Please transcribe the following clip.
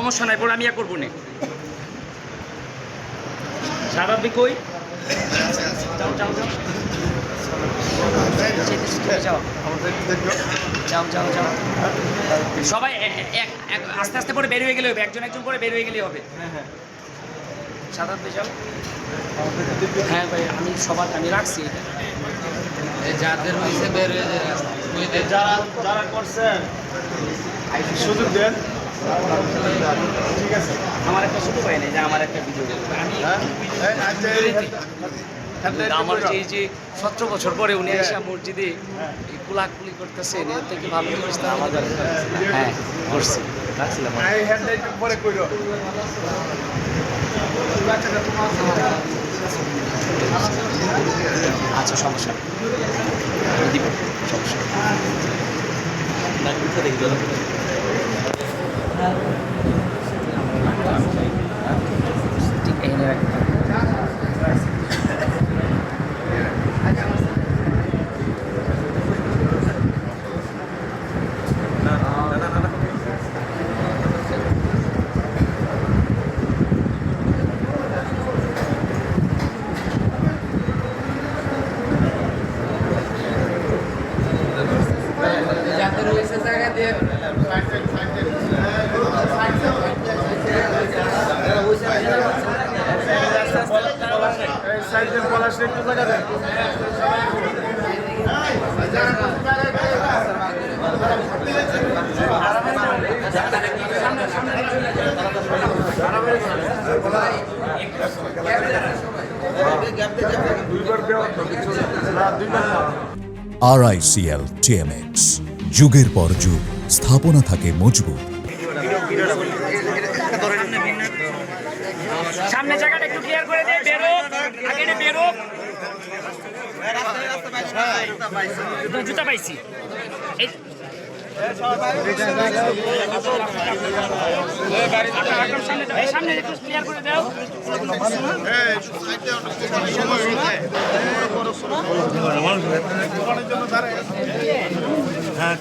সমস্যা নাই, পরে আমি ইয়া করবো না। স্বাভাবিক কই যাও যাও যাও যাও যাও যাও যাও সবাই আস্তে আস্তে করে বের হয়ে গেলে হবে, একজন একজন করে বের হয়ে গেলে হবে। সাধারণ যাও। হ্যাঁ ভাই, আমি সবার আমি রাখছি এটা। যাদের হয়েছে বের হয়ে যায়, যারা করছেন সুযোগ দেন। ঠিক আছে, আমার একটা শুধু পাই নাই যে আমার একটা ভিডিও আমি আমার যে 17 বছর পরে উনি এসে মসজিদে কুলাকুলি করতেছেন, এর থেকে ভালো জিনিসটা আমাদের। হ্যাঁ করছি, রাখছিলাম। পরে কইরো আচ্ছা সমস্যা দিব, সমস্যা ঠিক এখানে রাখি। যাদের হয়েছে জায়গা দিয়ে RICL TMX, যুগের পর যুগ স্থাপনা থাকে মজবুত। সামনে জায়গাটা একটু ক্লিয়ার করে দে, বেরো আগে বেরো। জুতা পাইছি এই সামনে একটু ক্লিয়ার করে দাও। হ্যাঁ